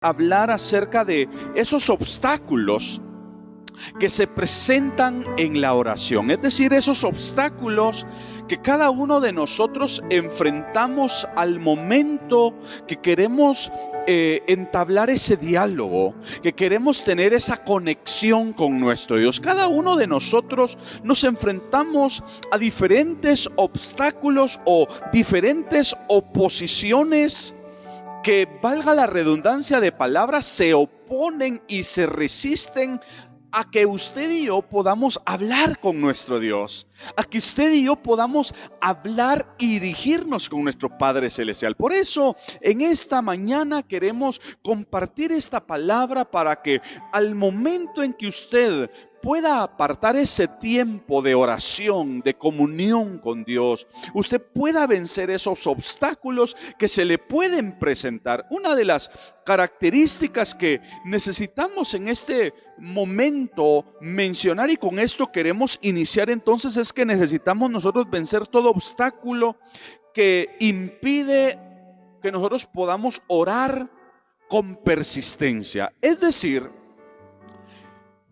hablar acerca de esos obstáculos que se presentan en la oración, es decir, esos obstáculos que cada uno de nosotros enfrentamos al momento que queremos entablar ese diálogo, que queremos tener esa conexión con nuestro Dios. Cada uno de nosotros nos enfrentamos a diferentes obstáculos o diferentes oposiciones que, valga la redundancia de palabras, se oponen y se resisten a que usted y yo podamos hablar con nuestro Dios, a que usted y yo podamos hablar y dirigirnos con nuestro Padre Celestial. Por eso, en esta mañana queremos compartir esta palabra para que al momento en que usted pueda apartar ese tiempo de oración, de comunión con Dios, usted pueda vencer esos obstáculos que se le pueden presentar. Una de las características que necesitamos en este momento mencionar, y con esto queremos iniciar entonces, es que necesitamos nosotros vencer todo obstáculo que impide que nosotros podamos orar con persistencia. Es decir,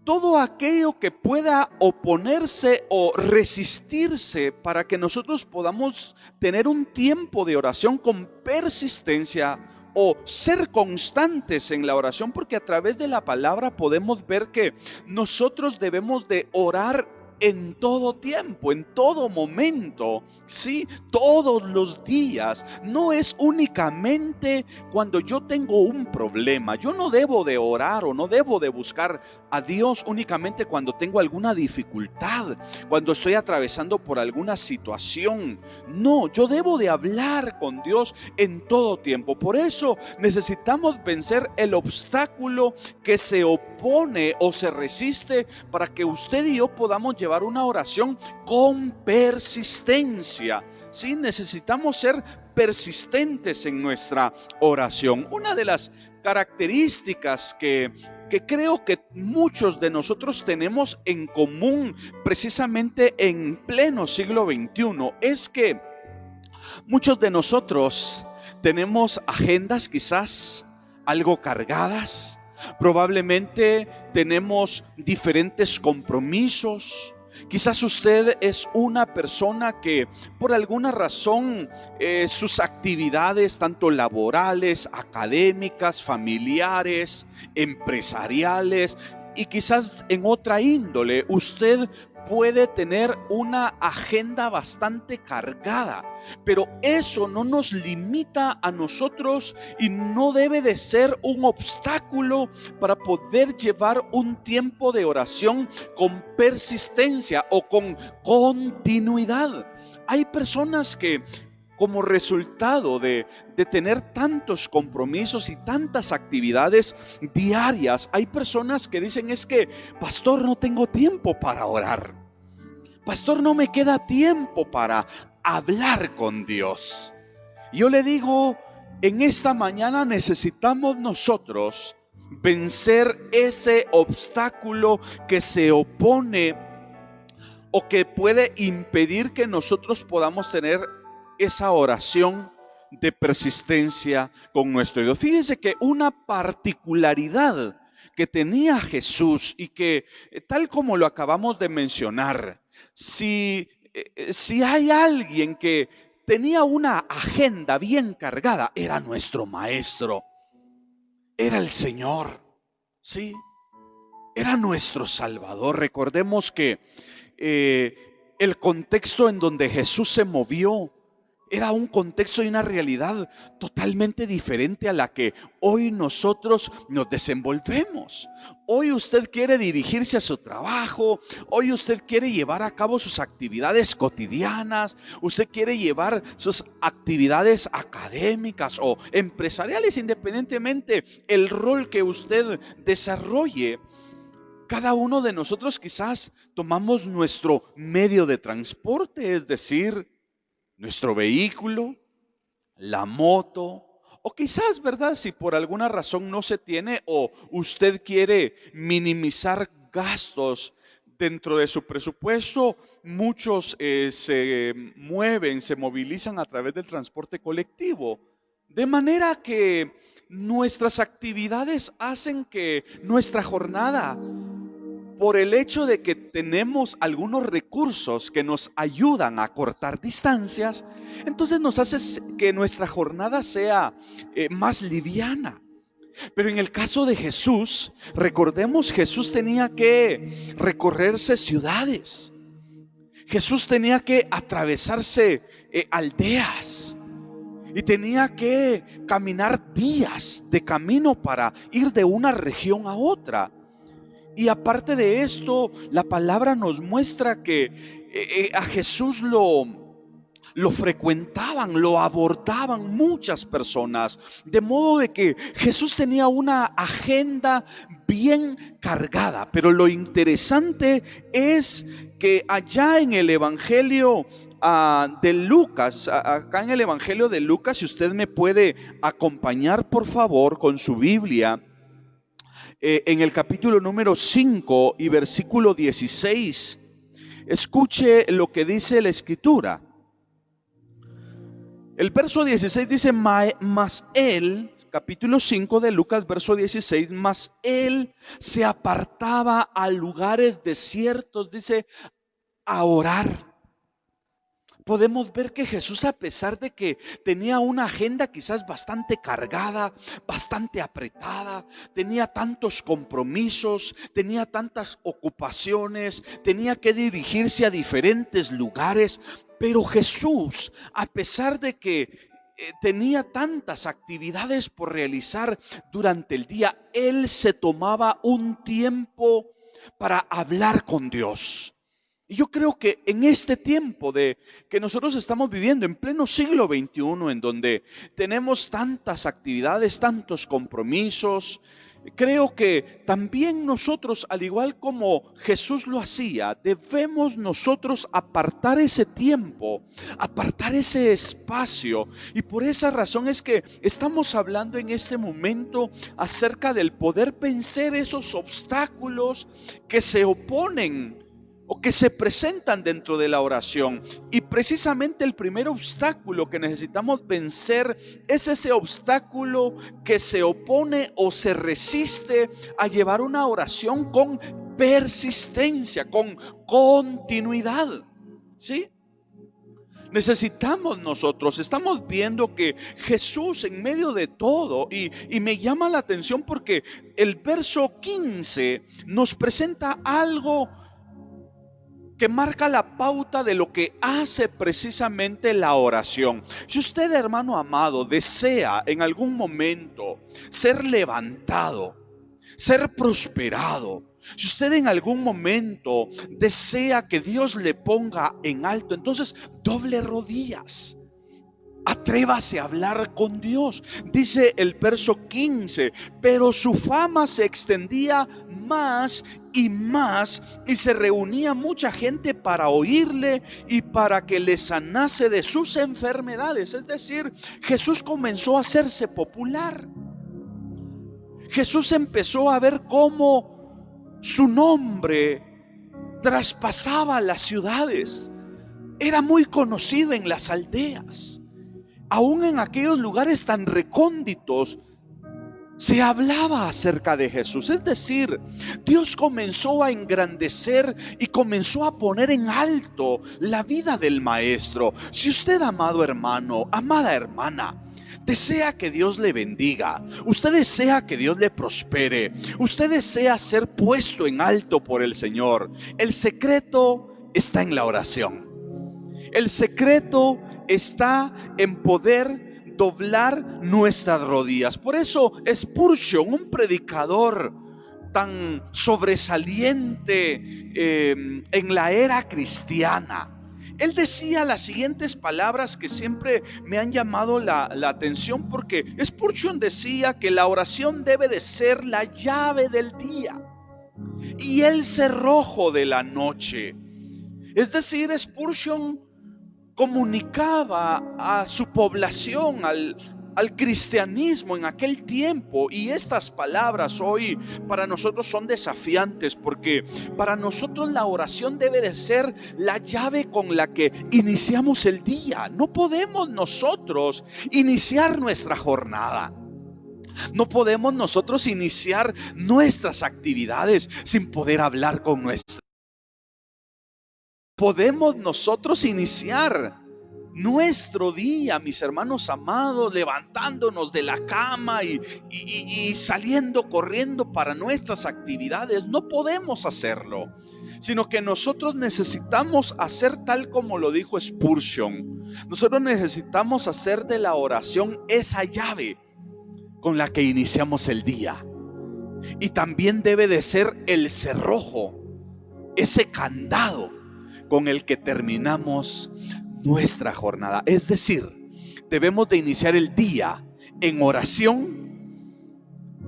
todo aquello que pueda oponerse o resistirse para que nosotros podamos tener un tiempo de oración con persistencia o ser constantes en la oración, porque a través de la palabra podemos ver que nosotros debemos de orar en todo tiempo, en todo momento, sí, todos los días. No es únicamente cuando yo tengo un problema. Yo no debo de orar o no debo de buscar a Dios únicamente cuando tengo alguna dificultad, cuando estoy atravesando por alguna situación. No, yo debo de hablar con Dios en todo tiempo. Por eso necesitamos vencer el obstáculo que se opone o se resiste para que usted y yo podamos llevar una oración con persistencia. Sí, necesitamos ser persistentes en nuestra oración. Una de las características que creo que muchos de nosotros tenemos en común precisamente en pleno siglo XXI es que muchos de nosotros tenemos agendas quizás algo cargadas, probablemente tenemos diferentes compromisos. Quizás usted es una persona que por alguna razón sus actividades tanto laborales, académicas, familiares, empresariales y quizás en otra índole, usted puede tener una agenda bastante cargada, pero eso no nos limita a nosotros y no debe de ser un obstáculo para poder llevar un tiempo de oración con persistencia o con continuidad. Hay personas que, como resultado de tener tantos compromisos y tantas actividades diarias, hay personas que dicen: es que, pastor, no tengo tiempo para orar. Pastor, no me queda tiempo para hablar con Dios. Yo le digo, en esta mañana necesitamos nosotros vencer ese obstáculo que se opone o que puede impedir que nosotros podamos tener esa oración de persistencia con nuestro Dios. Fíjense que una particularidad que tenía Jesús y que, tal como lo acabamos de mencionar, si hay alguien que tenía una agenda bien cargada, era nuestro maestro, era el Señor, ¿sí? Era nuestro Salvador. Recordemos que el contexto en donde Jesús se movió era un contexto y una realidad totalmente diferente a la que hoy nosotros nos desenvolvemos. Hoy usted quiere dirigirse a su trabajo, hoy usted quiere llevar a cabo sus actividades cotidianas, usted quiere llevar sus actividades académicas o empresariales, independientemente el rol que usted desarrolle. Cada uno de nosotros quizás tomamos nuestro medio de transporte, es decir, nuestro vehículo, la moto, o quizás, ¿verdad?, si por alguna razón no se tiene o usted quiere minimizar gastos dentro de su presupuesto, muchos se movilizan a través del transporte colectivo. De manera que nuestras actividades hacen que nuestra jornada, por el hecho de que tenemos algunos recursos que nos ayudan a cortar distancias, entonces nos hace que nuestra jornada sea más liviana. Pero en el caso de Jesús, recordemos, Jesús tenía que recorrerse ciudades. Jesús tenía que atravesarse aldeas. Y tenía que caminar días de camino para ir de una región a otra. Y aparte de esto, la palabra nos muestra que a Jesús lo frecuentaban, lo abordaban muchas personas, de modo de que Jesús tenía una agenda bien cargada. Pero lo interesante es que allá en el Evangelio de Lucas, acá en el Evangelio de Lucas, si usted me puede acompañar por favor con su Biblia, en el capítulo número 5 y versículo 16, escuche lo que dice la Escritura. El verso 16 dice, mas él, capítulo 5 de Lucas, verso 16, mas él se apartaba a lugares desiertos, dice, a orar. Podemos ver que Jesús, a pesar de que tenía una agenda quizás bastante cargada, bastante apretada, tenía tantos compromisos, tenía tantas ocupaciones, tenía que dirigirse a diferentes lugares, pero Jesús, a pesar de que tenía tantas actividades por realizar durante el día, él se tomaba un tiempo para hablar con Dios. Y yo creo que en este tiempo que nosotros estamos viviendo en pleno siglo XXI, en donde tenemos tantas actividades, tantos compromisos, creo que también nosotros, al igual como Jesús lo hacía, debemos nosotros apartar ese tiempo, apartar ese espacio. Y por esa razón es que estamos hablando en este momento acerca del poder vencer esos obstáculos que se oponen o que se presentan dentro de la oración. Y precisamente el primer obstáculo que necesitamos vencer es ese obstáculo que se opone o se resiste a llevar una oración con persistencia, con continuidad. ¿Sí? Necesitamos nosotros, estamos viendo que Jesús en medio de todo, y me llama la atención porque el verso 15 nos presenta algo que marca la pauta de lo que hace precisamente la oración. Si usted, hermano amado, desea en algún momento ser levantado, ser prosperado, si usted en algún momento desea que Dios le ponga en alto, entonces doble rodillas. Atrévase a hablar con Dios. Dice el verso 15, pero su fama se extendía más y más, y se reunía mucha gente para oírle y para que le sanase de sus enfermedades. Es decir, Jesús comenzó a hacerse popular. Jesús empezó a ver cómo su nombre traspasaba las ciudades. Era muy conocido en las aldeas. Aún en aquellos lugares tan recónditos se hablaba acerca de Jesús. Es decir, Dios comenzó a engrandecer y comenzó a poner en alto la vida del Maestro. Si usted, amado hermano, amada hermana, desea que Dios le bendiga, usted desea que Dios le prospere, usted desea ser puesto en alto por el Señor, el secreto está en la oración. El secreto está en poder doblar nuestras rodillas. Por eso Spurgeon, un predicador tan sobresaliente en la era cristiana, él decía las siguientes palabras que siempre me han llamado la atención, porque Spurgeon decía que la oración debe de ser la llave del día y el cerrojo de la noche. Es decir, Spurgeon comunicaba a su población, al cristianismo en aquel tiempo, y estas palabras hoy para nosotros son desafiantes, porque para nosotros la oración debe de ser la llave con la que iniciamos el día. No podemos nosotros iniciar nuestra jornada, No podemos nosotros iniciar nuestras actividades sin poder hablar con nuestra. Podemos nosotros iniciar nuestro día, mis hermanos amados, levantándonos de la cama y saliendo corriendo para nuestras actividades. No podemos hacerlo, sino que nosotros necesitamos hacer tal como lo dijo Spurgeon. Nosotros necesitamos hacer de la oración esa llave con la que iniciamos el día. Y también debe de ser el cerrojo, ese candado con el que terminamos nuestra jornada. Es decir, debemos de iniciar el día en oración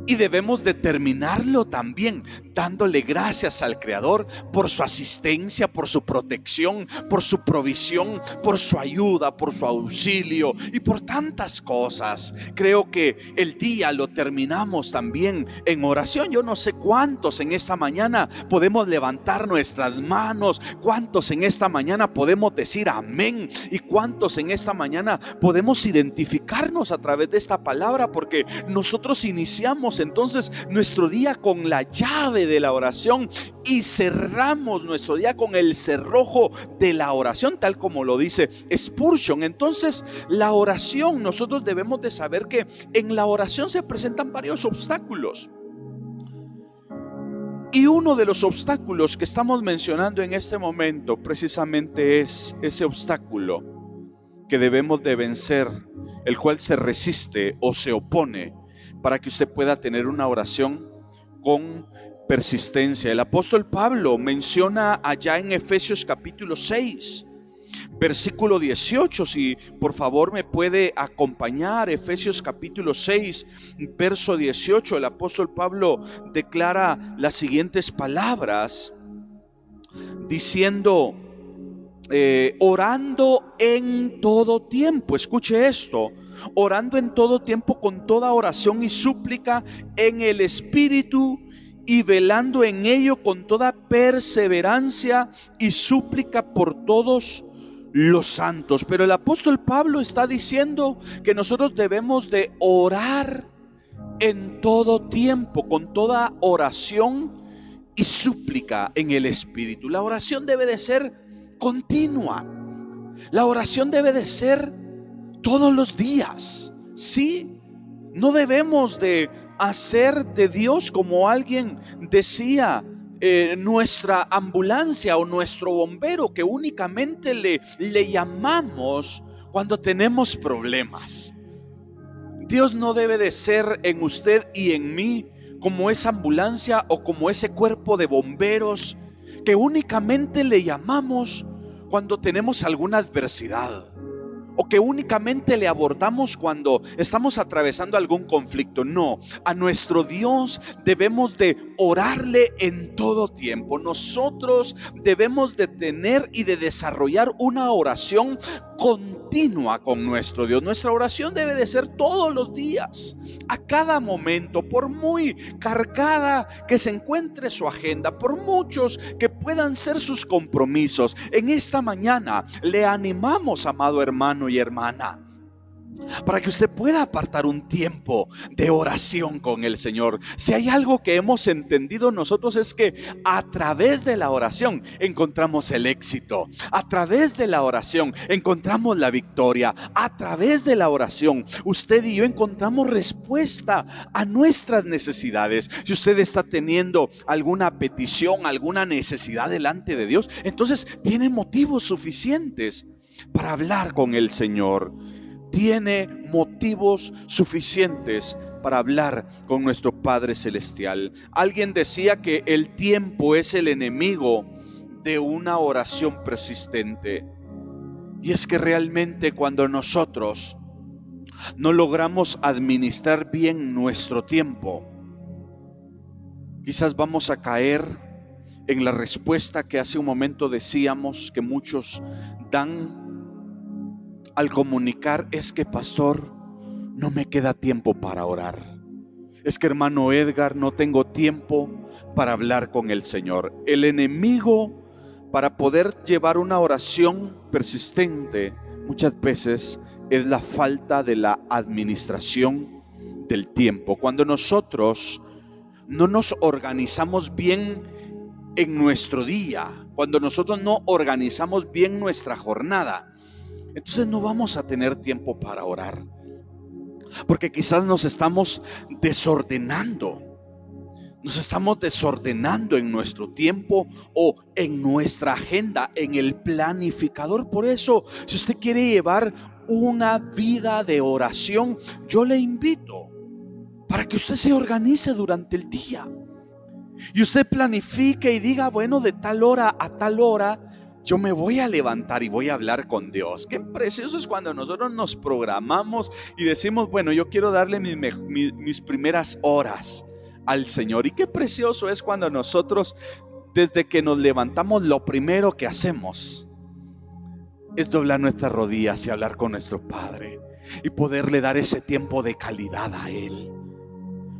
y debemos de terminarlo también dándole gracias al Creador por su asistencia, por su protección, por su provisión, por su ayuda, por su auxilio y por tantas cosas. Creo que el día lo terminamos también en oración. Yo no sé cuántos en esta mañana podemos levantar nuestras manos, cuántos en esta mañana podemos decir amén y cuántos en esta mañana podemos identificarnos a través de esta palabra, porque nosotros iniciamos entonces nuestro día con la llave de la oración y cerramos nuestro día con el cerrojo de la oración, tal como lo dice Spurgeon. Entonces, la oración, nosotros debemos de saber que en la oración se presentan varios obstáculos. Y uno de los obstáculos que estamos mencionando en este momento precisamente es ese obstáculo que debemos de vencer, el cual se resiste o se opone para que usted pueda tener una oración con persistencia. El apóstol Pablo menciona allá en Efesios capítulo 6, versículo 18, si por favor me puede acompañar. Efesios capítulo 6, verso 18, el apóstol Pablo declara las siguientes palabras, diciendo, orando en todo tiempo. Escuche esto: orando en todo tiempo con toda oración y súplica en el Espíritu, y velando en ello con toda perseverancia y súplica por todos los santos. Pero el apóstol Pablo está diciendo que nosotros debemos de orar en todo tiempo, con toda oración y súplica en el Espíritu. La oración debe de ser continua. La oración debe de ser todos los días, ¿sí? No debemos de hacer de Dios, como alguien decía, nuestra ambulancia o nuestro bombero, que únicamente le llamamos cuando tenemos problemas. Dios no debe de ser en usted y en mí como esa ambulancia o como ese cuerpo de bomberos que únicamente le llamamos cuando tenemos alguna adversidad, o que únicamente le abordamos cuando estamos atravesando algún conflicto. No, a nuestro Dios debemos de orarle en todo tiempo. Nosotros debemos de tener y de desarrollar una oración continua con nuestro Dios. Nuestra oración debe de ser todos los días, a cada momento, por muy cargada que se encuentre su agenda, por muchos que puedan ser sus compromisos. En esta mañana le animamos, amado hermano y hermana, para que usted pueda apartar un tiempo de oración con el Señor. Si hay algo que hemos entendido nosotros, es que a través de la oración encontramos el éxito, a través de la oración encontramos la victoria, a través de la oración usted y yo encontramos respuesta a nuestras necesidades. Si usted está teniendo alguna petición, alguna necesidad delante de Dios, entonces tiene motivos suficientes para hablar con el Señor. Tiene motivos suficientes para hablar con nuestro Padre Celestial. Alguien decía que el tiempo es el enemigo de una oración persistente. Y es que realmente cuando nosotros no logramos administrar bien nuestro tiempo, quizás vamos a caer en la respuesta que hace un momento decíamos que muchos dan al comunicar: es que, pastor, no me queda tiempo para orar. Es que, hermano Edgar, no tengo tiempo para hablar con el Señor. El enemigo, para poder llevar una oración persistente, muchas veces es la falta de la administración del tiempo, cuando nosotros no nos organizamos bien en nuestro día, cuando nosotros no organizamos bien nuestra jornada, entonces no vamos a tener tiempo para orar, porque quizás nos estamos desordenando. Nos estamos desordenando en nuestro tiempo o en nuestra agenda, en el planificador. Por eso, si usted quiere llevar una vida de oración, yo le invito para que usted se organice durante el día y usted planifique y diga, bueno, de tal hora a tal hora yo me voy a levantar y voy a hablar con Dios. Qué precioso es cuando nosotros nos programamos y decimos, bueno, yo quiero darle mis primeras horas al Señor. Y qué precioso es cuando nosotros, desde que nos levantamos, lo primero que hacemos es doblar nuestras rodillas y hablar con nuestro Padre y poderle dar ese tiempo de calidad a Él,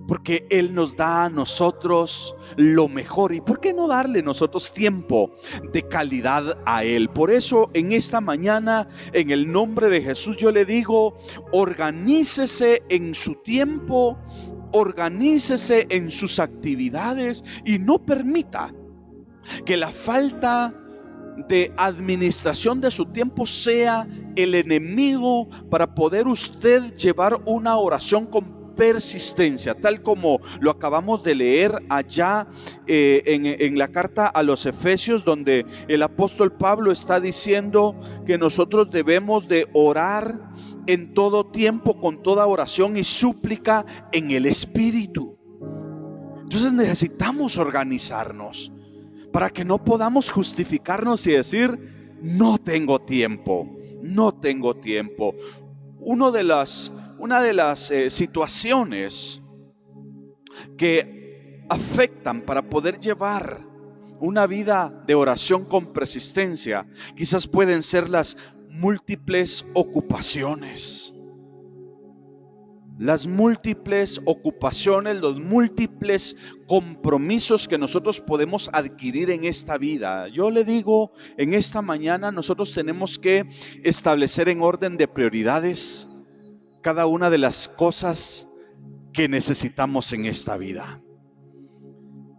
porque Él nos da a nosotros lo mejor. ¿Y por qué no darle nosotros tiempo de calidad a Él? Por eso en esta mañana, en el nombre de Jesús, yo le digo, organícese en su tiempo, organícese en sus actividades y no permita que la falta de administración de su tiempo sea el enemigo para poder usted llevar una oración con persistencia, tal como lo acabamos de leer allá en la carta a los Efesios, donde el apóstol Pablo está diciendo que nosotros debemos de orar en todo tiempo, con toda oración y súplica en el Espíritu. Entonces necesitamos organizarnos para que no podamos justificarnos y decir, no tengo tiempo, no tengo tiempo. Una de las situaciones que afectan para poder llevar una vida de oración con persistencia, quizás pueden ser las múltiples ocupaciones. Las múltiples ocupaciones, los múltiples compromisos que nosotros podemos adquirir en esta vida. Yo le digo, en esta mañana nosotros tenemos que establecer en orden de prioridades cada una de las cosas que necesitamos en esta vida.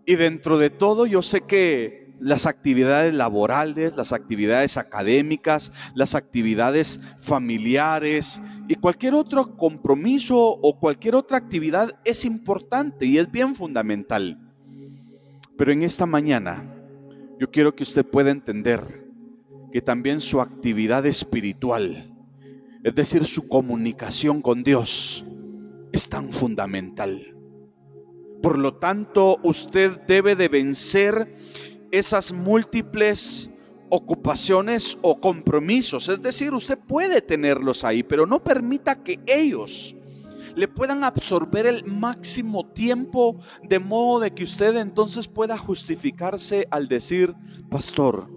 Y dentro de todo, yo sé que las actividades laborales, las actividades académicas, las actividades familiares y cualquier otro compromiso o cualquier otra actividad es importante y es bien fundamental. Pero en esta mañana yo quiero que usted pueda entender que también su actividad espiritual, es decir, su comunicación con Dios, es tan fundamental. Por lo tanto, usted debe de vencer esas múltiples ocupaciones o compromisos. Es decir, usted puede tenerlos ahí, pero no permita que ellos le puedan absorber el máximo tiempo, de modo de que usted entonces pueda justificarse al decir, pastor,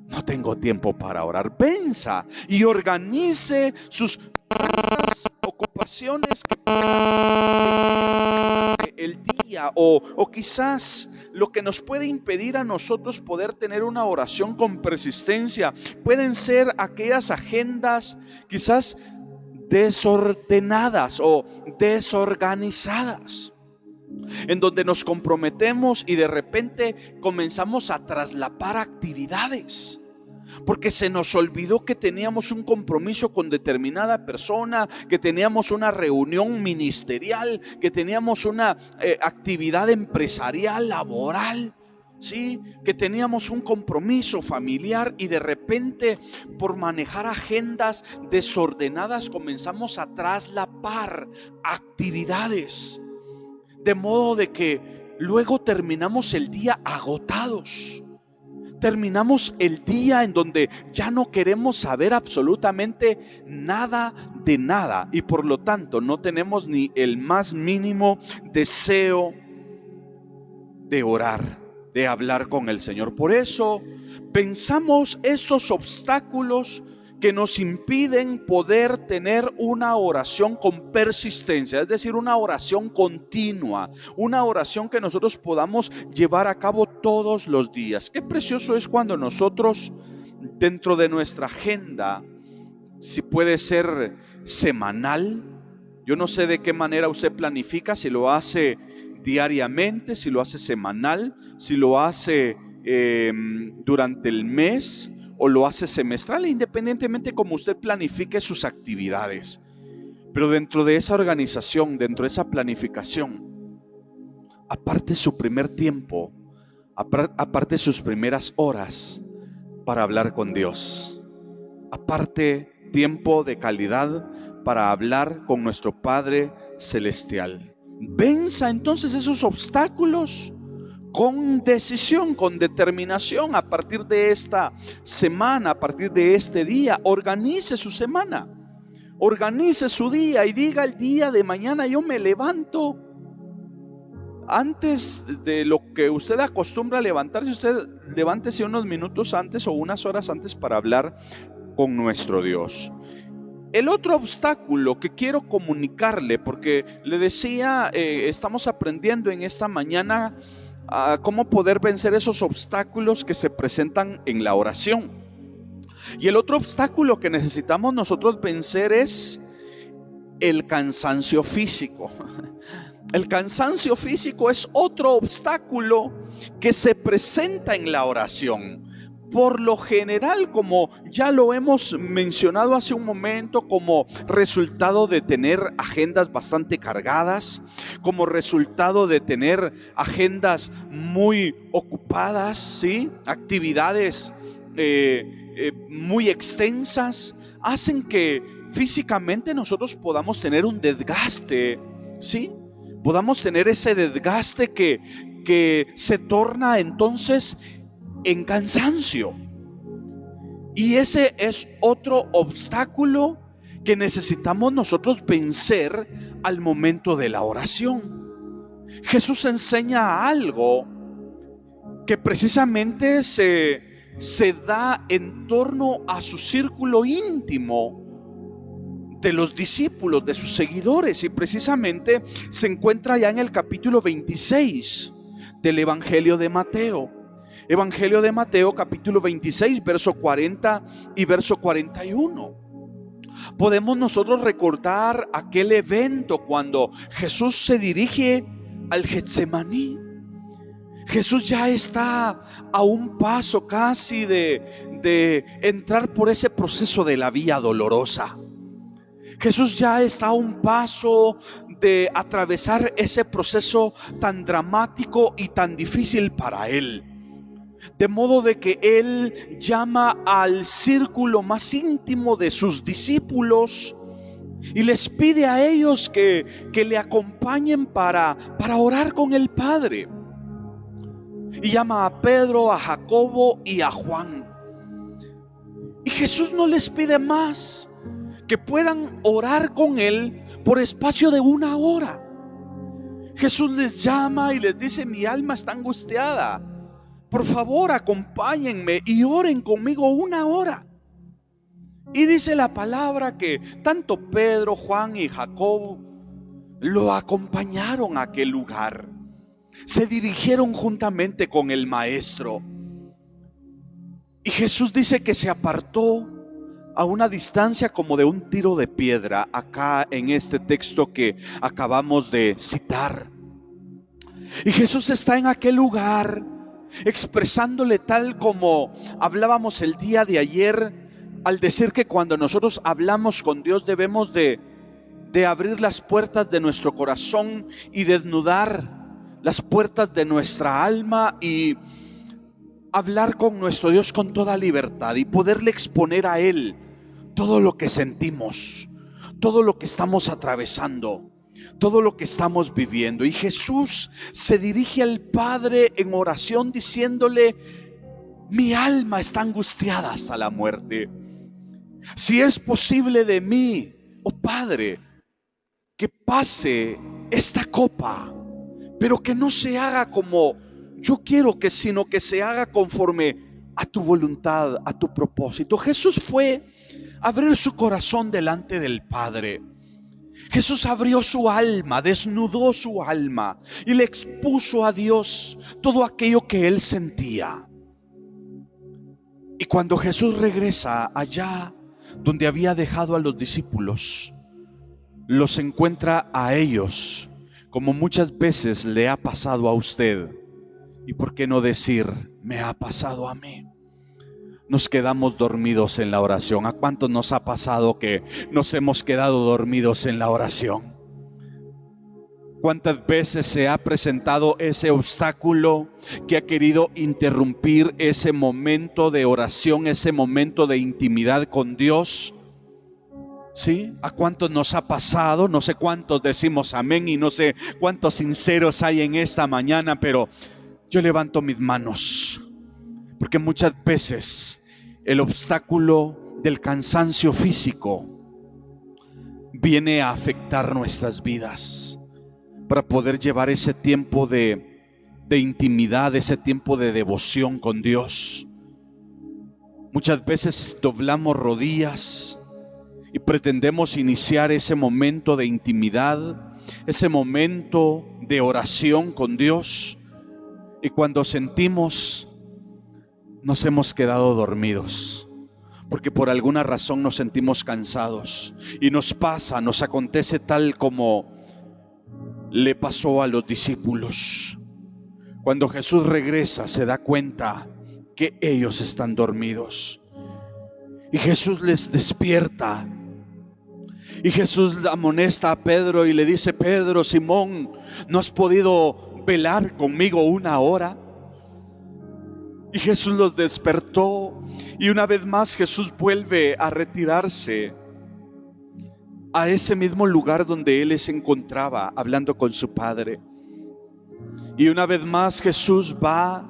no tengo tiempo para orar. Venza y organice sus ocupaciones el día o quizás lo que nos puede impedir a nosotros poder tener una oración con persistencia pueden ser aquellas agendas quizás desordenadas o desorganizadas, en donde nos comprometemos y de repente comenzamos a traslapar actividades. Porque se nos olvidó que teníamos un compromiso con determinada persona, que teníamos una reunión ministerial, que teníamos una actividad empresarial, laboral, ¿sí? Que teníamos un compromiso familiar y de repente por manejar agendas desordenadas comenzamos a traslapar actividades. De modo de que luego terminamos el día agotados. Terminamos el día en donde ya no queremos saber absolutamente nada de nada y por lo tanto no tenemos ni el más mínimo deseo de orar, de hablar con el Señor. Por eso pensamos esos obstáculos que nos impiden poder tener una oración con persistencia, es decir, una oración continua, una oración que nosotros podamos llevar a cabo todos los días. Qué precioso es cuando nosotros, dentro de nuestra agenda, si puede ser semanal, Yo no sé de qué manera usted planifica, si lo hace diariamente, si lo hace semanal, si lo hace durante el mes o lo hace semestral, independientemente como usted planifique sus actividades. Pero dentro de esa organización, dentro de esa planificación, aparte su primer tiempo, aparte sus primeras horas para hablar con Dios, aparte tiempo de calidad para hablar con nuestro Padre Celestial. Venza entonces esos obstáculos con decisión, con determinación. A partir de esta semana, a partir de este día, organice su semana, organice su día y diga: el día de mañana yo me levanto antes de lo que usted acostumbra a levantarse. Usted levántese unos minutos antes o unas horas antes para hablar con nuestro Dios. El otro obstáculo que quiero comunicarle, porque le decía, estamos aprendiendo en esta mañana a cómo poder vencer esos obstáculos que se presentan en la oración. Y el otro obstáculo que necesitamos nosotros vencer es el cansancio físico. El cansancio físico es otro obstáculo que se presenta en la oración. Por lo general, como ya lo hemos mencionado hace un momento, como resultado de tener agendas bastante cargadas, como resultado de tener agendas muy ocupadas, ¿sí? Actividades muy extensas, hacen que físicamente nosotros podamos tener un desgaste, ¿sí? Podamos tener ese desgaste que se torna entonces en cansancio. Y ese es otro obstáculo que necesitamos nosotros vencer al momento de la oración. Jesús enseña algo que precisamente se da en torno a su círculo íntimo de los discípulos, de sus seguidores, y precisamente se encuentra ya en el capítulo 26 del Evangelio de Mateo. Evangelio de Mateo, capítulo 26, verso 40 y verso 41. Podemos nosotros recordar aquel evento cuando Jesús se dirige al Getsemaní. Jesús ya está a un paso casi de entrar por ese proceso de la vía dolorosa. Jesús ya está a un paso de atravesar ese proceso tan dramático y tan difícil para él. De modo de que él llama al círculo más íntimo de sus discípulos y les pide a ellos que le acompañen para orar con el Padre. Y llama a Pedro, a Jacobo y a Juan. Y Jesús no les pide más que puedan orar con él por espacio de 1 hora. Jesús les llama y les dice: mi alma está angustiada. Por favor, acompáñenme y oren conmigo 1 hora. Y dice la palabra que tanto Pedro, Juan y Jacobo lo acompañaron a aquel lugar. Se dirigieron juntamente con el maestro. Y Jesús dice que se apartó a una distancia como de un tiro de piedra, acá en este texto que acabamos de citar. Y Jesús está en aquel lugar expresándole, tal como hablábamos el día de ayer, al decir que cuando nosotros hablamos con Dios debemos de abrir las puertas de nuestro corazón y desnudar las puertas de nuestra alma y hablar con nuestro Dios con toda libertad y poderle exponer a Él todo lo que sentimos, todo lo que estamos atravesando, todo lo que estamos viviendo. Y Jesús se dirige al Padre en oración diciéndole: mi alma está angustiada hasta la muerte. Si es posible de mí, oh Padre, que pase esta copa, pero que no se haga como yo quiero, sino que se haga conforme a tu voluntad, a tu propósito. Jesús fue a abrir su corazón delante del Padre. Jesús abrió su alma, desnudó su alma y le expuso a Dios todo aquello que él sentía. Y cuando Jesús regresa allá donde había dejado a los discípulos, los encuentra a ellos, como muchas veces le ha pasado a usted. Y por qué no decir, me ha pasado a mí. Nos quedamos dormidos en la oración. ¿A cuántos nos ha pasado que nos hemos quedado dormidos en la oración? ¿Cuántas veces se ha presentado ese obstáculo que ha querido interrumpir ese momento de oración, ese momento de intimidad con Dios? ¿Sí? ¿A cuántos nos ha pasado? No sé cuántos decimos amén y no sé cuántos sinceros hay en esta mañana, pero yo levanto mis manos, porque muchas veces el obstáculo del cansancio físico viene a afectar nuestras vidas para poder llevar ese tiempo de intimidad, ese tiempo de devoción con Dios. Muchas veces doblamos rodillas y pretendemos iniciar ese momento de intimidad, ese momento de oración con Dios, y cuando sentimos, nos hemos quedado dormidos, porque por alguna razón nos sentimos cansados, y nos acontece tal como le pasó a los discípulos. Cuando Jesús regresa, se da cuenta que ellos están dormidos, y Jesús les despierta. Y Jesús amonesta a Pedro y le dice: Pedro, Simón, ¿no has podido velar conmigo una hora? Y Jesús los despertó, y una vez más Jesús vuelve a retirarse a ese mismo lugar donde él se encontraba hablando con su Padre. Y una vez más Jesús va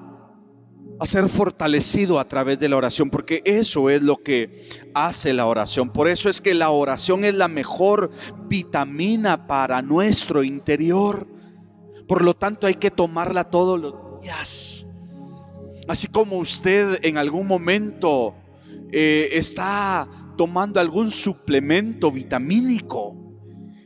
a ser fortalecido a través de la oración, porque eso es lo que hace la oración. Por eso es que la oración es la mejor vitamina para nuestro interior. Por lo tanto, hay que tomarla todos los días. Así como usted en algún momento está tomando algún suplemento vitamínico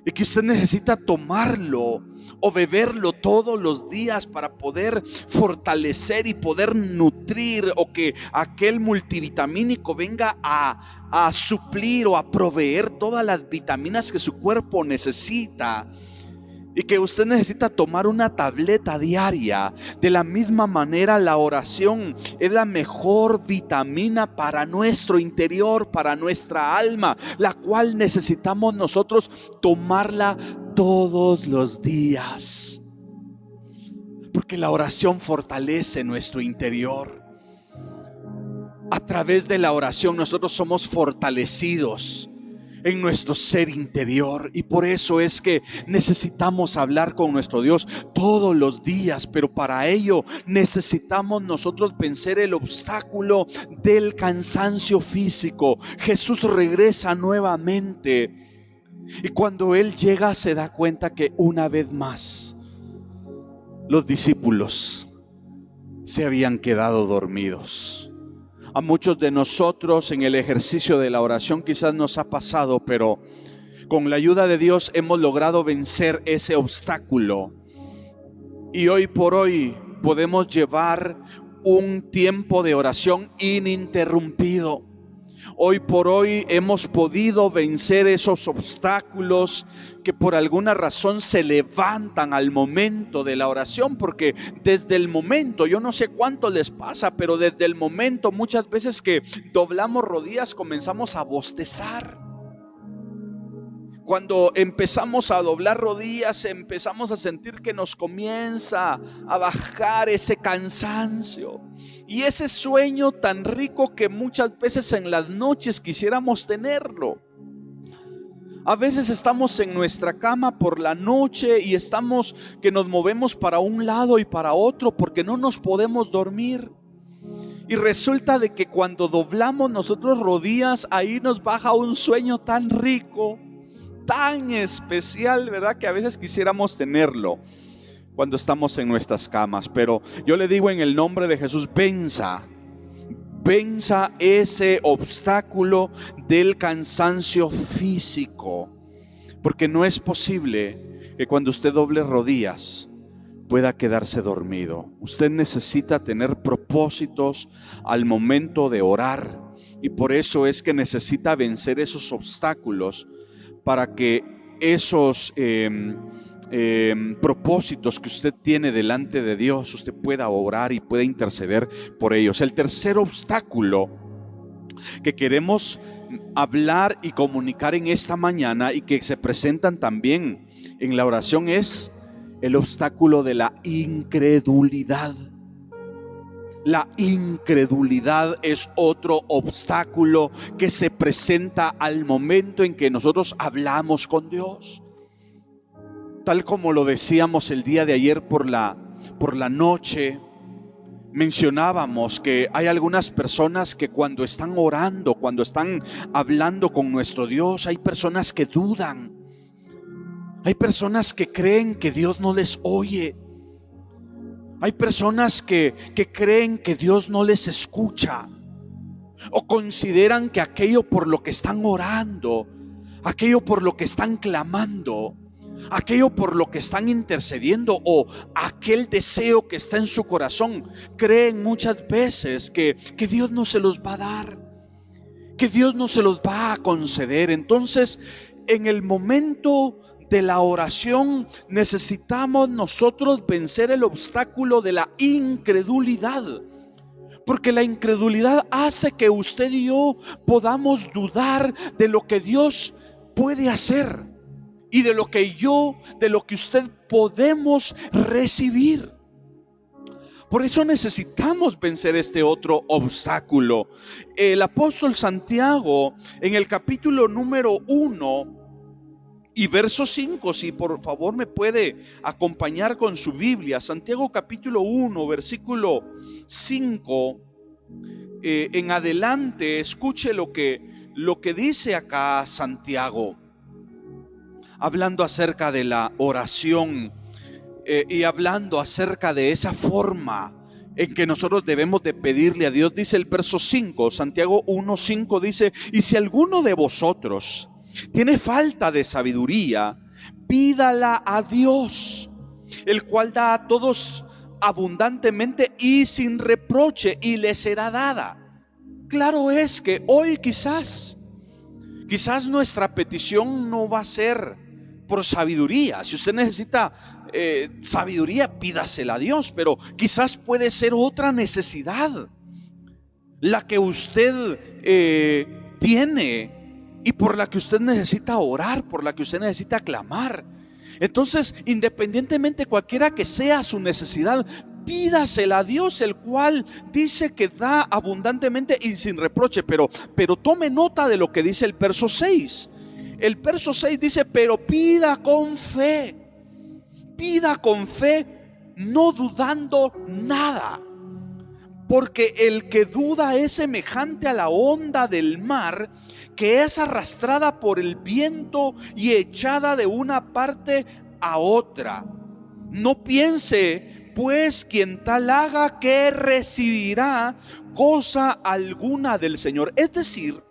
y que usted necesita tomarlo o beberlo todos los días para poder fortalecer y poder nutrir, o que aquel multivitamínico venga a suplir o a proveer todas las vitaminas que su cuerpo necesita, y que usted necesita tomar una tableta diaria. De la misma manera, la oración es la mejor vitamina para nuestro interior, para nuestra alma, la cual necesitamos nosotros tomarla todos los días, porque la oración fortalece nuestro interior. A través de la oración nosotros somos fortalecidos en nuestro ser interior, y por eso es que necesitamos hablar con nuestro Dios todos los días. Pero para ello necesitamos nosotros vencer el obstáculo del cansancio físico. Jesús regresa nuevamente, y cuando Él llega se da cuenta que una vez más los discípulos se habían quedado dormidos. A muchos de nosotros en el ejercicio de la oración quizás nos ha pasado, pero con la ayuda de Dios hemos logrado vencer ese obstáculo. Y hoy por hoy podemos llevar un tiempo de oración ininterrumpido. Hoy por hoy hemos podido vencer esos obstáculos que por alguna razón se levantan al momento de la oración, porque desde el momento, yo no sé cuánto les pasa, pero desde el momento muchas veces que doblamos rodillas comenzamos a bostezar. Cuando empezamos a doblar rodillas, empezamos a sentir que nos comienza a bajar ese cansancio y ese sueño tan rico que muchas veces en las noches quisiéramos tenerlo. A veces estamos en nuestra cama por la noche y estamos que nos movemos para un lado y para otro porque no nos podemos dormir. Y resulta de que cuando doblamos nosotros rodillas, ahí nos baja un sueño tan rico, tan especial, ¿verdad? Que a veces quisiéramos tenerlo cuando estamos en nuestras camas. Pero yo le digo en el nombre de Jesús, venza ese obstáculo del cansancio físico, porque no es posible que cuando usted doble rodillas pueda quedarse dormido. Usted necesita tener propósitos al momento de orar, y por eso es que necesita vencer esos obstáculos para que esos propósitos que usted tiene delante de Dios, usted pueda orar y pueda interceder por ellos. El tercer obstáculo que queremos hablar y comunicar en esta mañana y que se presentan también en la oración es el obstáculo de la incredulidad. La incredulidad es otro obstáculo que se presenta al momento en que nosotros hablamos con Dios. Tal como lo decíamos el día de ayer por la noche, mencionábamos que hay algunas personas que cuando están orando, cuando están hablando con nuestro Dios, hay personas que dudan. Hay personas que creen que Dios no les oye. Hay personas que creen que Dios no les escucha. O consideran que aquello por lo que están orando, aquello por lo que están clamando, aquello por lo que están intercediendo o aquel deseo que está en su corazón, creen muchas veces que Dios no se los va a dar, que Dios no se los va a conceder. Entonces, en el momento de la oración necesitamos nosotros vencer el obstáculo de la incredulidad. Porque la incredulidad hace que usted y yo podamos dudar de lo que Dios puede hacer y de lo que usted podemos recibir. Por eso necesitamos vencer este otro obstáculo. El apóstol Santiago, en el capítulo número 1 y verso 5, si por favor me puede acompañar con su Biblia, Santiago capítulo 1, versículo 5 en adelante, escuche lo que dice acá Santiago, hablando acerca de la oración y hablando acerca de esa forma en que nosotros debemos de pedirle a Dios. Dice el verso 5, Santiago 1:5 dice: y si alguno de vosotros tiene falta de sabiduría, pídala a Dios, el cual da a todos abundantemente y sin reproche, y le será dada. Claro es que hoy quizás nuestra petición no va a ser por sabiduría. Si usted necesita sabiduría, pídasela a Dios, pero quizás puede ser otra necesidad la que usted tiene y por la que usted necesita orar, por la que usted necesita clamar. Entonces, independientemente cualquiera que sea su necesidad, pídasela a Dios, el cual dice que da abundantemente y sin reproche. Pero tome nota de lo que dice el verso 6. El verso 6 dice: pero pida con fe, no dudando nada. Porque el que duda es semejante a la onda del mar, que es arrastrada por el viento y echada de una parte a otra. No piense pues quien tal haga que recibirá cosa alguna del Señor. Es decir,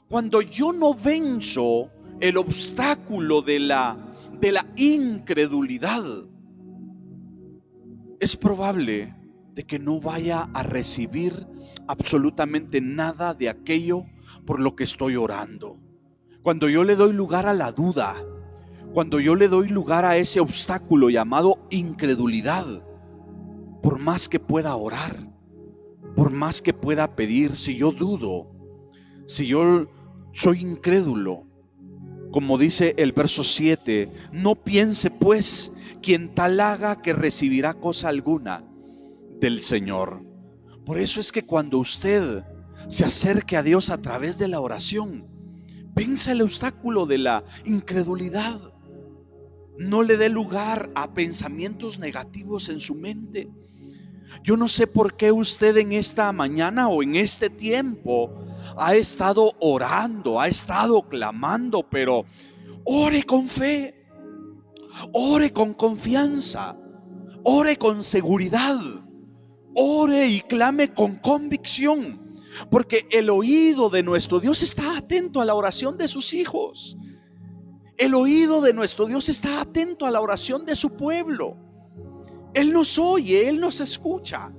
cuando yo no venzo el obstáculo de la incredulidad, es probable de que no vaya a recibir absolutamente nada de aquello por lo que estoy orando. Cuando yo le doy lugar a la duda, cuando yo le doy lugar a ese obstáculo llamado incredulidad, por más que pueda orar, por más que pueda pedir, si yo dudo, si yo soy incrédulo, como dice el verso 7, no piense pues quien tal haga que recibirá cosa alguna del Señor. Por eso es que cuando usted se acerque a Dios a través de la oración, venza el obstáculo de la incredulidad. No le dé lugar a pensamientos negativos en su mente. Yo no sé por qué usted en esta mañana o en este tiempo ha estado orando, ha estado clamando, pero ore con fe, ore con confianza, ore con seguridad, ore y clame con convicción. Porque el oído de nuestro Dios está atento a la oración de sus hijos. El oído de nuestro Dios está atento a la oración de su pueblo. Él nos oye, Él nos escucha.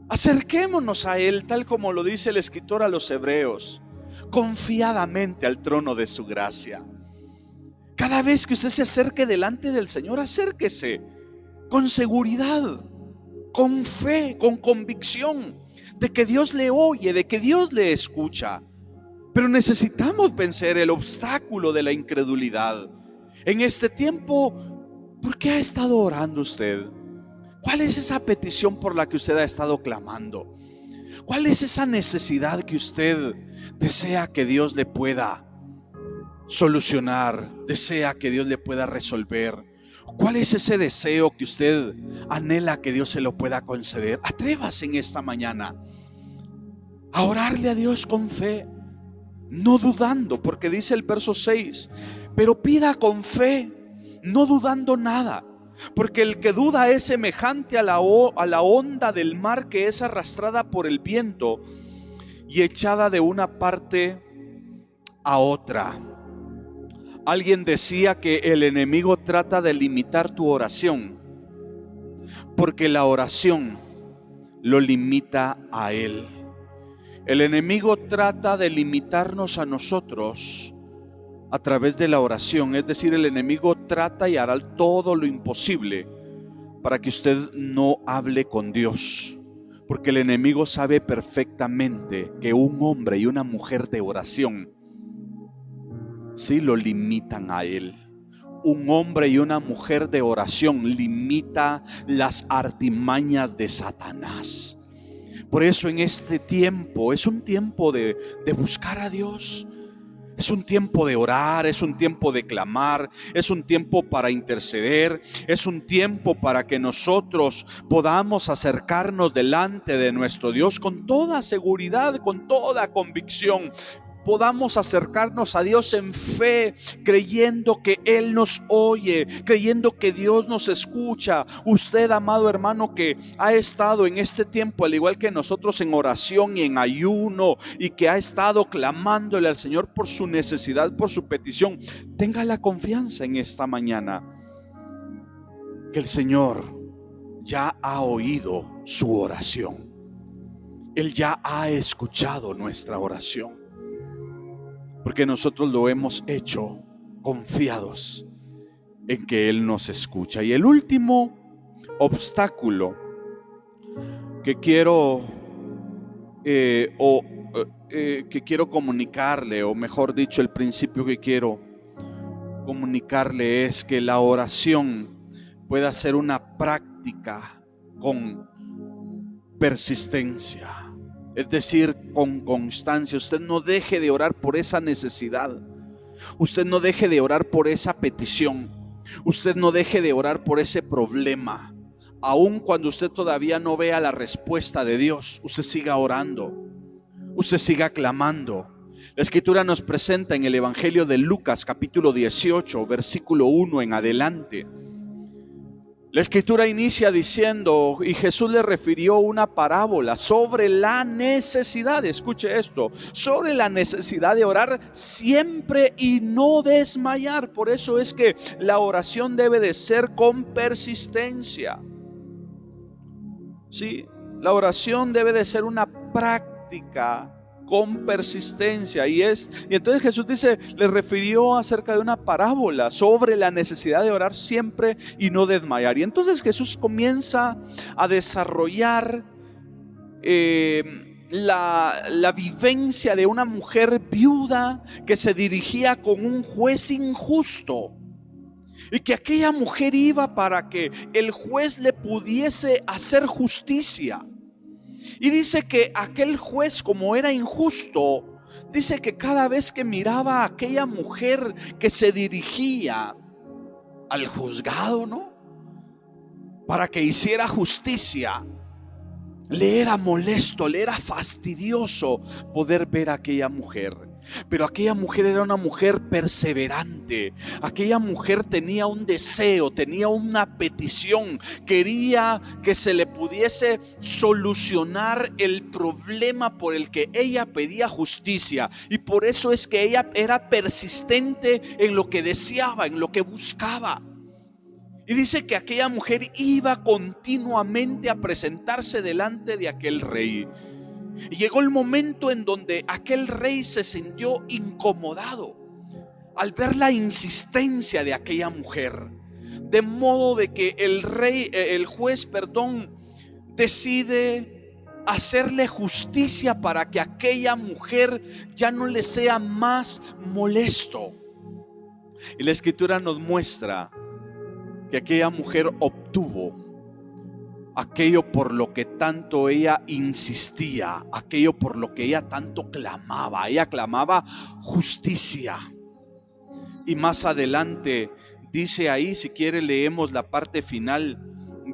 Acerquémonos a Él, tal como lo dice el escritor a los Hebreos. confiadamente al trono de su gracia. Cada vez que usted se acerque delante del Señor, acérquese con seguridad, con fe, con convicción de que Dios le oye, de que Dios le escucha. Pero necesitamos vencer el obstáculo de la incredulidad. En este tiempo, ¿por qué ha estado orando usted? ¿Cuál es esa petición por la que usted ha estado clamando? ¿Cuál es esa necesidad que usted desea que Dios le pueda solucionar? ¿Desea que Dios le pueda resolver? ¿Cuál es ese deseo que usted anhela que Dios se lo pueda conceder? Atrévase en esta mañana a orarle a Dios con fe, no dudando, porque dice el verso 6, pero pida con fe, no dudando nada, porque el que duda es semejante a la onda del mar que es arrastrada por el viento y echada de una parte a otra. Alguien decía que el enemigo trata de limitar tu oración, porque la oración lo limita a él. El enemigo trata de limitarnos a nosotros a través de la oración, es decir, el enemigo trata y hará todo lo imposible para que usted no hable con Dios, porque el enemigo sabe perfectamente que un hombre y una mujer de oración sí lo limitan a él. Un hombre y una mujer de oración limita las artimañas de Satanás. Por eso en este tiempo es un tiempo de buscar a Dios. Es un tiempo de orar, es un tiempo de clamar, es un tiempo para interceder, es un tiempo para que nosotros podamos acercarnos delante de nuestro Dios con toda seguridad, con toda convicción. Podamos acercarnos a Dios en fe, creyendo que Él nos oye, creyendo que Dios nos escucha. Usted, amado hermano, que ha estado en este tiempo, al igual que nosotros, en oración y en ayuno, y que ha estado clamándole al Señor por su necesidad, por su petición, tenga la confianza en esta mañana que el Señor ya ha oído su oración. Él ya ha escuchado nuestra oración, porque nosotros lo hemos hecho confiados en que Él nos escucha. Y el último obstáculo que quiero comunicarle, o mejor dicho, el principio que quiero comunicarle es que la oración pueda ser una práctica con persistencia. Es decir, con constancia. Usted no deje de orar por esa necesidad. Usted no deje de orar por esa petición. Usted no deje de orar por ese problema. Aun cuando usted todavía no vea la respuesta de Dios, usted siga orando. Usted siga clamando. La Escritura nos presenta en el Evangelio de Lucas, capítulo 18, versículo 1 en adelante. La Escritura inicia diciendo, y Jesús le refirió una parábola sobre la necesidad, escuche esto, sobre la necesidad de orar siempre y no desmayar. Por eso es que la oración debe de ser con persistencia. Sí, la oración debe de ser una práctica con persistencia, y entonces Jesús dice, le refirió acerca de una parábola sobre la necesidad de orar siempre y no desmayar. Y entonces Jesús comienza a desarrollar la vivencia de una mujer viuda que se dirigía con un juez injusto, y que aquella mujer iba para que el juez le pudiese hacer justicia. Y dice que aquel juez, como era injusto, dice que cada vez que miraba a aquella mujer que se dirigía al juzgado, ¿no?, para que hiciera justicia, le era molesto, le era fastidioso poder ver a aquella mujer. Pero aquella mujer era una mujer perseverante. Aquella mujer tenía un deseo, tenía una petición. Quería que se le pudiese solucionar el problema por el que ella pedía justicia. Y por eso es que ella era persistente en lo que deseaba, en lo que buscaba. Y dice que aquella mujer iba continuamente a presentarse delante de aquel rey. Y llegó el momento en donde aquel rey se sintió incomodado al ver la insistencia de aquella mujer. De modo de que el juez, decide hacerle justicia para que aquella mujer ya no le sea más molesto. Y la escritura nos muestra que aquella mujer obtuvo aquello por lo que tanto ella insistía, aquello por lo que ella tanto clamaba. Ella clamaba justicia. Y más adelante dice ahí, si quiere leemos la parte final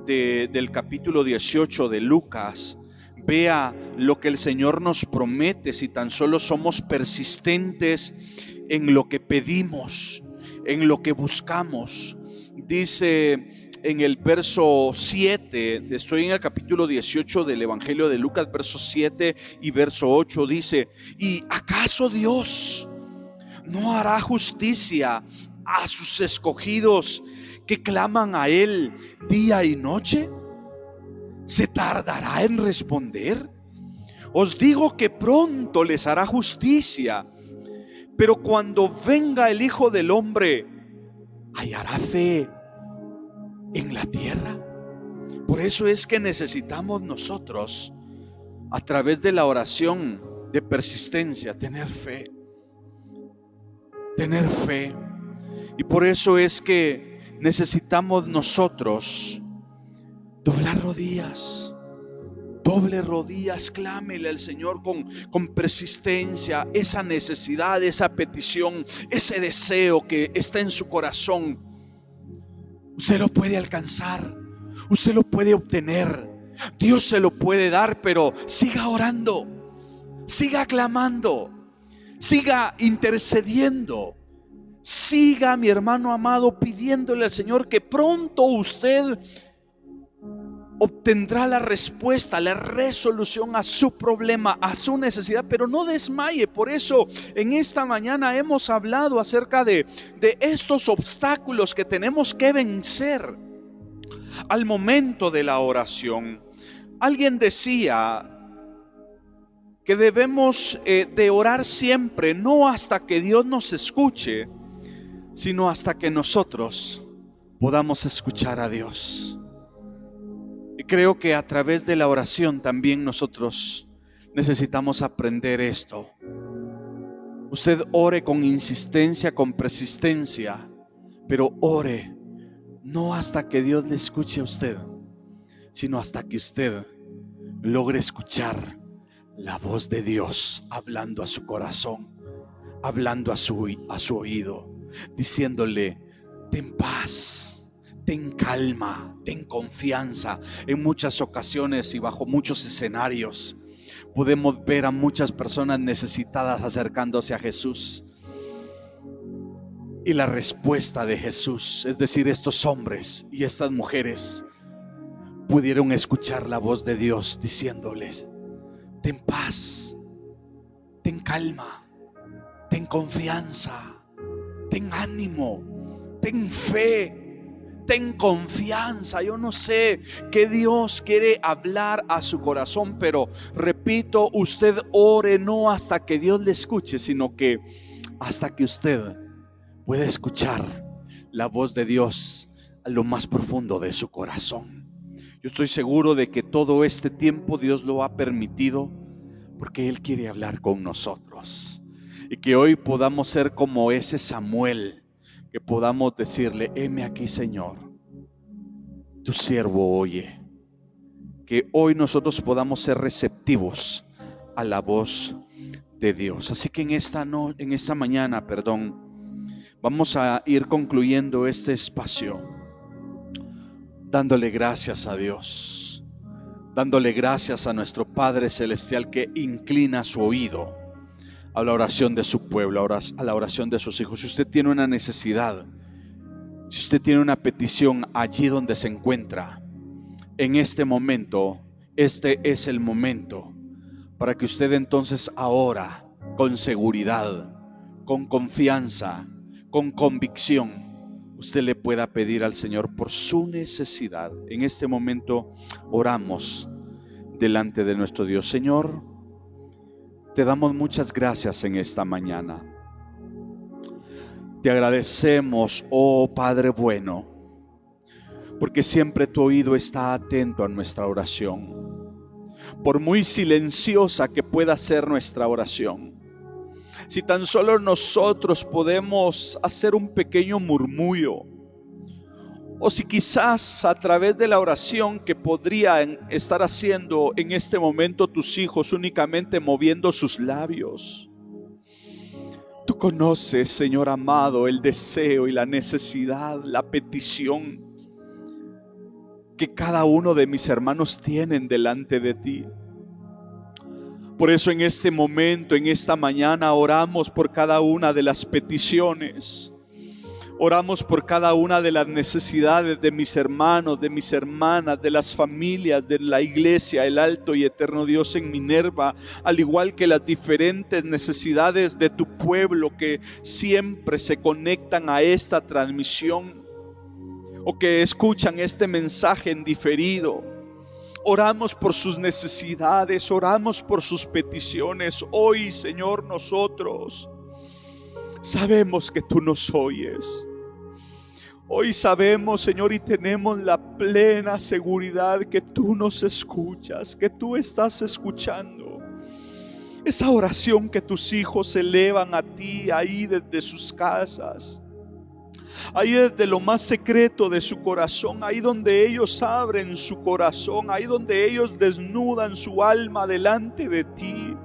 del capítulo 18 de Lucas. Vea lo que el Señor nos promete si tan solo somos persistentes en lo que pedimos, en lo que buscamos. Dice en el verso 7, estoy en el capítulo 18 del Evangelio de Lucas, verso 7 y verso 8, dice: ¿y acaso Dios no hará justicia a sus escogidos que claman a Él día y noche? ¿Se tardará en responder? Os digo que pronto les hará justicia. Pero cuando venga el Hijo del Hombre, ¿hallará fe en la tierra? Por eso es que necesitamos nosotros, a través de la oración de persistencia, tener fe. Tener fe. Y por eso es que necesitamos nosotros doblar rodillas. Doble rodillas, clámele al Señor con persistencia, esa necesidad, esa petición, ese deseo que está en su corazón. Usted lo puede alcanzar, usted lo puede obtener, Dios se lo puede dar, pero siga orando, siga clamando, siga intercediendo, siga, mi hermano amado, pidiéndole al Señor que pronto usted obtendrá la respuesta, la resolución a su problema, a su necesidad, pero no desmaye. Por eso en esta mañana hemos hablado acerca de estos obstáculos que tenemos que vencer al momento de la oración. Alguien decía que debemos de orar siempre, no hasta que Dios nos escuche, sino hasta que nosotros podamos escuchar a Dios. Y creo que a través de la oración también nosotros necesitamos aprender esto. Usted ore con insistencia, con persistencia, pero ore no hasta que Dios le escuche a usted, sino hasta que usted logre escuchar la voz de Dios hablando a su corazón, hablando a su oído, diciéndole: ten paz, ten calma, ten confianza. En muchas ocasiones y bajo muchos escenarios podemos ver a muchas personas necesitadas acercándose a Jesús. Y la respuesta de Jesús, es decir, estos hombres y estas mujeres, pudieron escuchar la voz de Dios diciéndoles: ten paz, ten calma, ten confianza, ten ánimo, ten fe. Ten confianza. Yo no sé qué Dios quiere hablar a su corazón, pero repito, usted ore no hasta que Dios le escuche, sino que hasta que usted pueda escuchar la voz de Dios a lo más profundo de su corazón. Yo estoy seguro de que todo este tiempo Dios lo ha permitido porque Él quiere hablar con nosotros, y que hoy podamos ser como ese Samuel, que podamos decirle: heme aquí, Señor, tu siervo oye. Que hoy nosotros podamos ser receptivos a la voz de Dios. Así que en esta mañana, vamos a ir concluyendo este espacio dándole gracias a Dios, dándole gracias a nuestro Padre Celestial, que inclina su oído a la oración de su pueblo, a la oración de sus hijos. Si usted tiene una necesidad, si usted tiene una petición allí donde se encuentra, en este momento, este es el momento para que usted entonces ahora, con seguridad, con confianza, con convicción, usted le pueda pedir al Señor por su necesidad. En este momento oramos delante de nuestro Dios. Señor, Te damos muchas gracias en esta mañana. Te agradecemos, oh Padre bueno, porque siempre tu oído está atento a nuestra oración. Por muy silenciosa que pueda ser nuestra oración, si tan solo nosotros podemos hacer un pequeño murmullo, o si quizás a través de la oración que podrían estar haciendo en este momento tus hijos, únicamente moviendo sus labios. Tú conoces, Señor amado, el deseo y la necesidad, la petición que cada uno de mis hermanos tienen delante de ti. Por eso en este momento, en esta mañana, oramos por cada una de las peticiones. Oramos por cada una de las necesidades de mis hermanos, de mis hermanas, de las familias, de la iglesia, el alto y eterno Dios en Minerva, al igual que las diferentes necesidades de tu pueblo que siempre se conectan a esta transmisión o que escuchan este mensaje en diferido. Oramos por sus necesidades, oramos por sus peticiones. Hoy, Señor, nosotros sabemos que tú nos oyes. Hoy sabemos, Señor, y tenemos la plena seguridad que tú nos escuchas, que tú estás escuchando esa oración que tus hijos elevan a ti ahí desde sus casas, ahí desde lo más secreto de su corazón, ahí donde ellos abren su corazón, ahí donde ellos desnudan su alma delante de ti.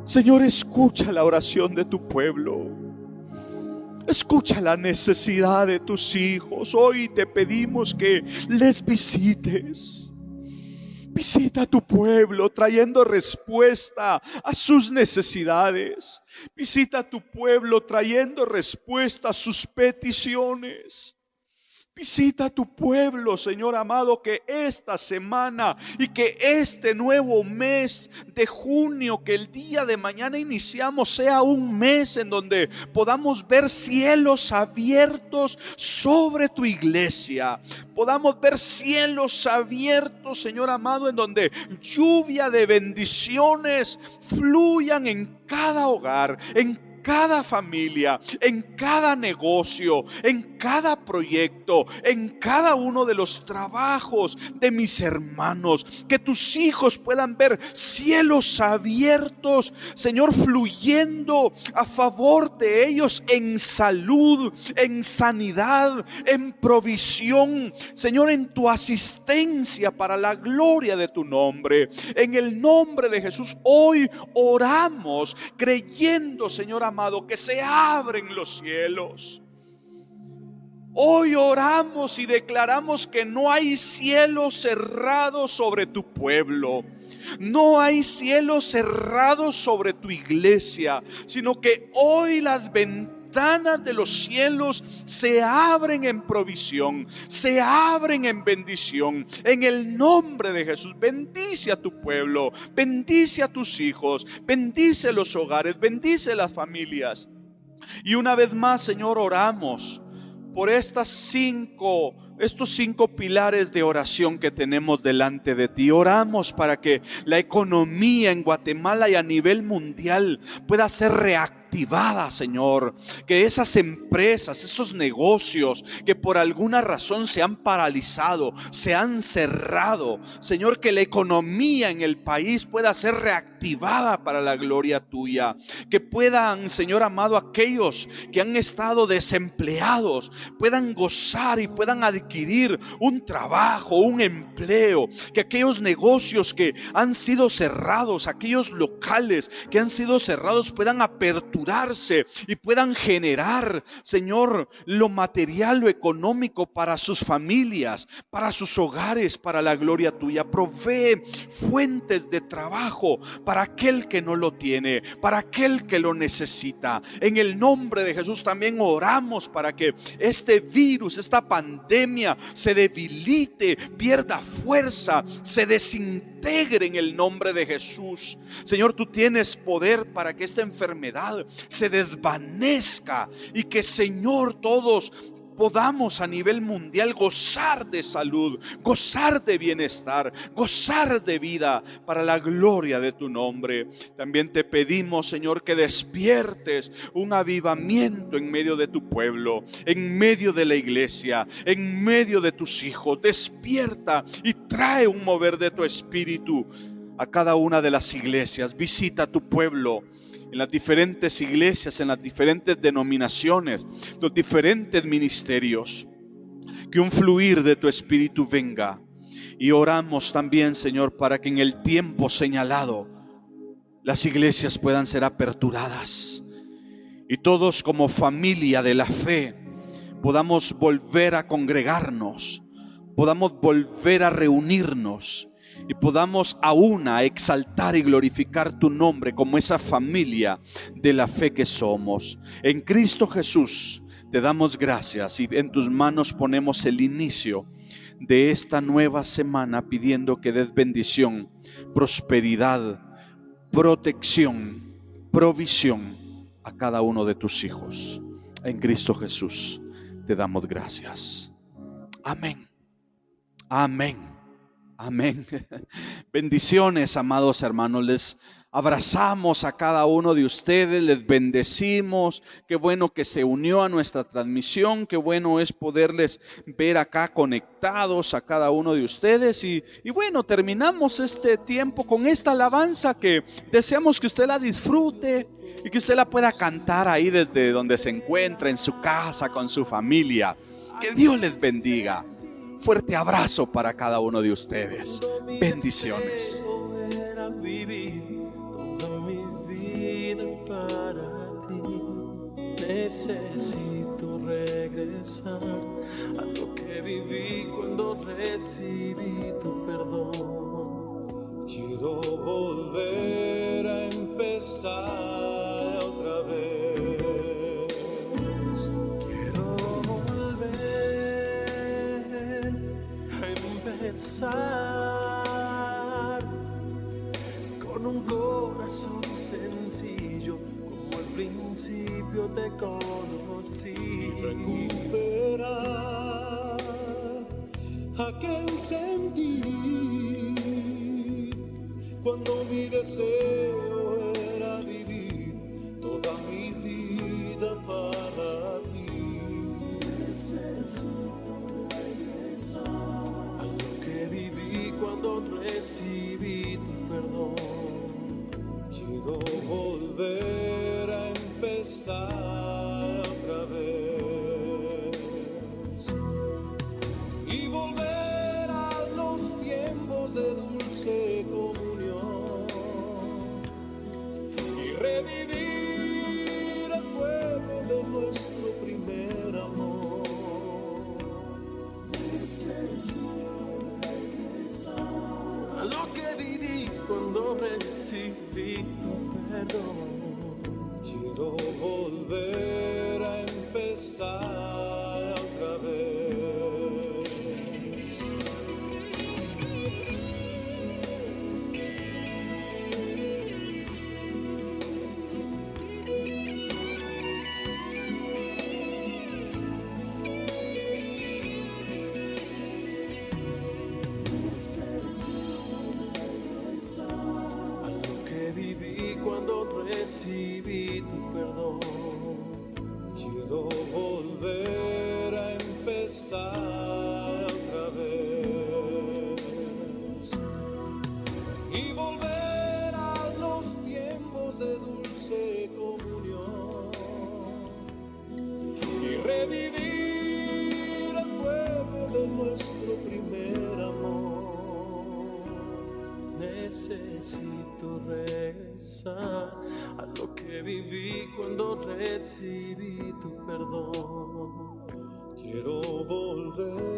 Señor, escucha la oración de tu pueblo. Escucha la necesidad de tus hijos. Hoy te pedimos que les visites. Visita a tu pueblo trayendo respuesta a sus necesidades. Visita a tu pueblo trayendo respuesta a sus peticiones. Visita a tu pueblo, Señor amado, que esta semana y que este nuevo mes de junio, que el día de mañana iniciamos, sea un mes en donde podamos ver cielos abiertos sobre tu iglesia. Podamos ver cielos abiertos, Señor amado, en donde lluvia de bendiciones fluyan en cada hogar, en cada familia, en cada negocio, en cada proyecto, en cada uno de los trabajos de mis hermanos. Que tus hijos puedan ver cielos abiertos, Señor, fluyendo a favor de ellos en salud, en sanidad, en provisión, Señor, en tu asistencia para la gloria de tu nombre. En el nombre de Jesús, hoy oramos creyendo, Señor amado, que se abren los cielos. Hoy oramos y declaramos que no hay cielos cerrados sobre tu pueblo. No hay cielos cerrados sobre tu iglesia, sino que hoy las ventanas de los cielos se abren en provisión, se abren en bendición. En el nombre de Jesús, bendice a tu pueblo, bendice a tus hijos, bendice los hogares, bendice las familias. Y una vez más, Señor, oramos por estos cinco pilares de oración que tenemos delante de ti. Oramos para que la economía en Guatemala y a nivel mundial pueda ser reactivada, Señor. Que esas empresas, esos negocios que por alguna razón se han paralizado, se han cerrado, Señor, que la economía en el país pueda ser reactivada para la gloria tuya. Que puedan, Señor amado, aquellos que han estado desempleados puedan gozar y puedan adquirir un trabajo, un empleo. Que aquellos negocios que han sido cerrados, aquellos locales que han sido cerrados puedan aperturarse y puedan generar, Señor, lo material, lo económico para sus familias, para sus hogares, para la gloria tuya. Provee fuentes de trabajo para aquel que no lo tiene, para aquel que lo necesita. En el nombre de Jesús también oramos para que este virus, esta pandemia se debilite, pierda fuerza, se desintegre en el nombre de Jesús. Señor, tú tienes poder para que esta enfermedad se desvanezca y que, Señor, todos podamos a nivel mundial gozar de salud, gozar de bienestar, gozar de vida para la gloria de tu nombre. También te pedimos, Señor, que despiertes un avivamiento en medio de tu pueblo, en medio de la iglesia, en medio de tus hijos. Despierta y trae un mover de tu espíritu a cada una de las iglesias. Visita a tu pueblo en las diferentes iglesias, en las diferentes denominaciones, los diferentes ministerios. Que un fluir de tu espíritu venga. Y oramos también, Señor, para que en el tiempo señalado las iglesias puedan ser aperturadas y todos como familia de la fe podamos volver a congregarnos, podamos volver a reunirnos y podamos a una exaltar y glorificar tu nombre como esa familia de la fe que somos. En Cristo Jesús te damos gracias y en tus manos ponemos el inicio de esta nueva semana, pidiendo que des bendición, prosperidad, protección, provisión a cada uno de tus hijos. En Cristo Jesús te damos gracias. Amén. Amén. Amén. Bendiciones, amados hermanos. Les abrazamos a cada uno de ustedes, les bendecimos. Qué bueno que se unió a nuestra transmisión. Qué bueno es poderles ver acá conectados a cada uno de ustedes. Y bueno, terminamos este tiempo con esta alabanza que deseamos que usted la disfrute y que usted la pueda cantar ahí desde donde se encuentra, en su casa, con su familia. Que Dios les bendiga. Fuerte abrazo para cada uno de ustedes. Bendiciones. Necesito regresar a lo que viví cuando recibí tu perdón. Quiero volver a empezar otra vez. Quiero volver a empezar con un corazón sencillo, como al principio te conocí. Recuperar aquel sentir cuando mi deseo era vivir toda mi vida para ti. Necesito regresar a lo que viví cuando recibí tu perdón. Quiero volver a empezar otra vez y volver a los tiempos de dulce comunión y revivir el fuego de nuestro primer amor. Necesito regresar a lo que viví cuando recibí tu perdón. Quiero volver a empezar otra vez. Necesito regresar a lo que viví cuando recibí tu perdón. Quiero volver a empezar otra vez y volver a los tiempos de dulce comunión y revivir el fuego de nuestro primer amor. Necesito regresar a lo que viví cuando recibí tu perdón. Quiero volver